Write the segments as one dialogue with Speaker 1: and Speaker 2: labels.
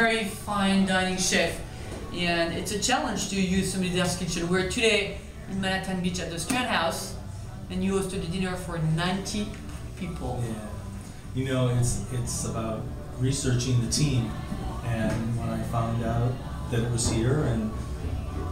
Speaker 1: very fine dining chef, and it's a challenge to use somebody else's kitchen. We're today in Manhattan Beach at the Strand House, and you hosted a dinner for 90 people.
Speaker 2: Yeah, you know, it's about researching the team, and when I found out that it was here and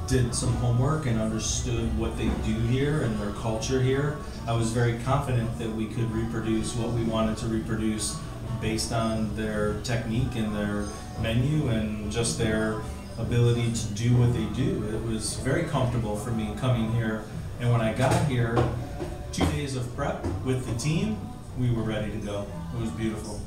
Speaker 2: did some homework and understood what they do here and their culture here, I was very confident that we could reproduce what we wanted to reproduce based on their technique and their menu and just their ability to do what they do. It was very comfortable for me coming here, and when I got here, 2 days of prep with the team, we were ready to go. It was beautiful.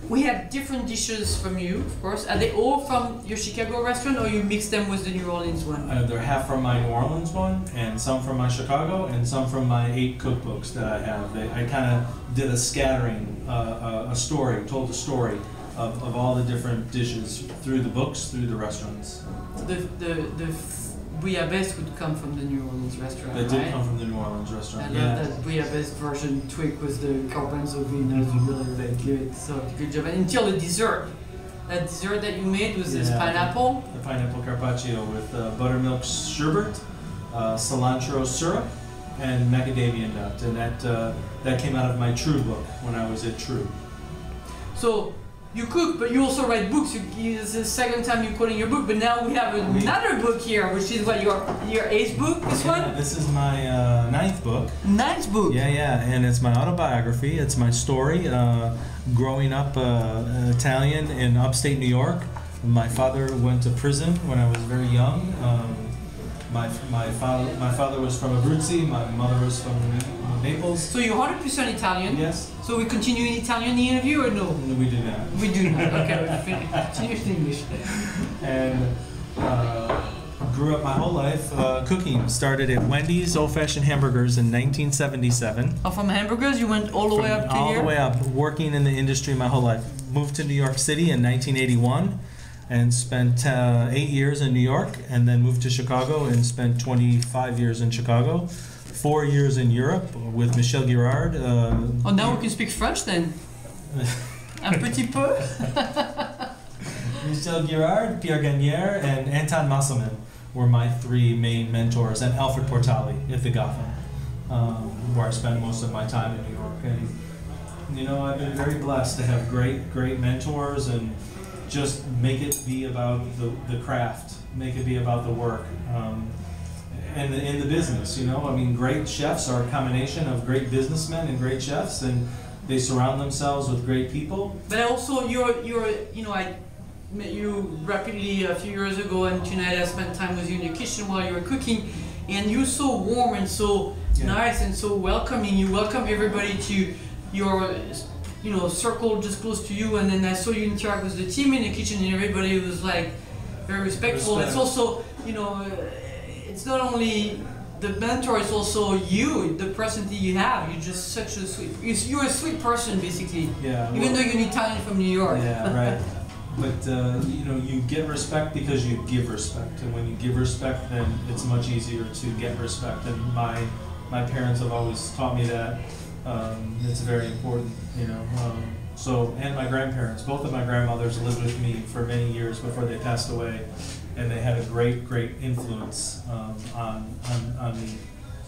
Speaker 1: We had different dishes from you, of course. Are they all from your Chicago restaurant, or you mix them with the New Orleans one?
Speaker 2: They're half from my New Orleans one, and some from my Chicago, and some from my 8 cookbooks that I have. I kind of did a scattering, told a story of all the different dishes through the books, through the restaurants.
Speaker 1: The bouillabaisse would come from the New Orleans restaurant,
Speaker 2: That did come from the New Orleans restaurant.
Speaker 1: I love that bouillabaisse version tweak with the garbanzo beans. Really, really good. So good job. And until the dessert. That dessert that you made was this pineapple.
Speaker 2: The pineapple carpaccio with buttermilk sherbet, cilantro syrup, and macadamia nut. And that came out of my True book when I was at True.
Speaker 1: So you cook, but you also write books. It's the second time you're quoting your book, but now we have another book here, which is what, your 8th book, this one?
Speaker 2: This is my 9th book.
Speaker 1: 9th book?
Speaker 2: Yeah, and it's my autobiography. It's my story. Growing up Italian in upstate New York. My father went to prison when I was very young. My father was from Abruzzi, my mother was from Naples.
Speaker 1: So you're 100% Italian?
Speaker 2: Yes.
Speaker 1: So we continue in Italian in the interview or no?
Speaker 2: No, we do not.
Speaker 1: We do not. Okay, we continue in English.
Speaker 2: And grew up my whole life cooking. Started at Wendy's old-fashioned hamburgers in 1977.
Speaker 1: Oh, from hamburgers you went all the way up to
Speaker 2: all
Speaker 1: here?
Speaker 2: All the way up, working in the industry my whole life. Moved to New York City in 1981. And spent 8 years in New York, and then moved to Chicago and spent 25 years in Chicago, 4 years in Europe with Michel Girard.
Speaker 1: Oh, now we can speak French then. Un petit peu.
Speaker 2: Michel Girard, Pierre Gagnère, and Anton Masselman were my 3 main mentors, and Alfred Portali at the Gotham, where I spent most of my time in New York. And you know, I've been very blessed to have great mentors, and just make it be about the craft, make it be about the work, and in the business. You know, I mean, great chefs are a combination of great businessmen and great chefs, and they surround themselves with great people.
Speaker 1: But also, I met you rapidly a few years ago, and tonight I spent time with you in the kitchen while you were cooking, and you're so warm and so nice and so welcoming. You welcome everybody to your circle just close to you, and then I saw you interact with the team in the kitchen, and everybody was like very respectful. It's also, it's not only the mentor, it's also you, the personality you have. You're just such a sweet, you're a sweet person basically.
Speaker 2: Yeah.
Speaker 1: Even though you're Italian from New York.
Speaker 2: Yeah, right. But you get respect because you give respect, and when you give respect, then it's much easier to get respect. And my parents have always taught me that. It's very important, and my grandparents, both of my grandmothers lived with me for many years before they passed away, and they had a great influence on me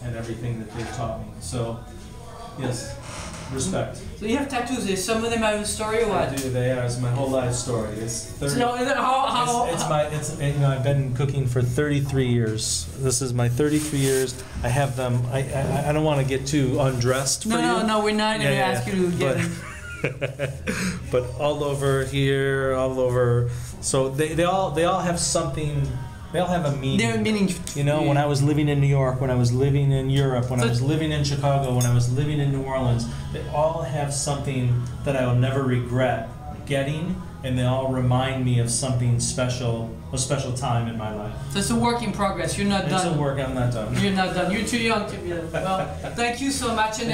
Speaker 2: and everything that they've taught me. So, yes, respect.
Speaker 1: So you have tattoos. Some of them have a story or what?
Speaker 2: I do. They are. It's my whole life story. It's 30.
Speaker 1: So
Speaker 2: I've been cooking for 33 years. This is my 33 years. I have them. I don't want to get too undressed for you.
Speaker 1: No, we're not going to ask you to get them.
Speaker 2: But all over here, all over. So they all have something. They all have a meaning.
Speaker 1: They're meaning.
Speaker 2: When I was living in New York, when I was living in Europe, when I was living in Chicago, when I was living in New Orleans, they all have something that I will never regret getting, and they all remind me of something special, a special time in my life.
Speaker 1: So it's a work in progress. You're not done.
Speaker 2: It's a work. I'm not done.
Speaker 1: You're not done. You're too young to be done. Well, thank you so much, and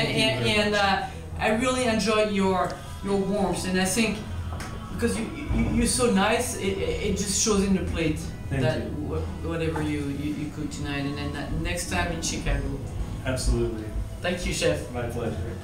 Speaker 1: I really enjoyed your warmth, and I think because you're so nice, it just shows in the plate. Whatever you cook tonight, and then next time in Chicago.
Speaker 2: Absolutely.
Speaker 1: Thank you, Chef.
Speaker 2: My pleasure.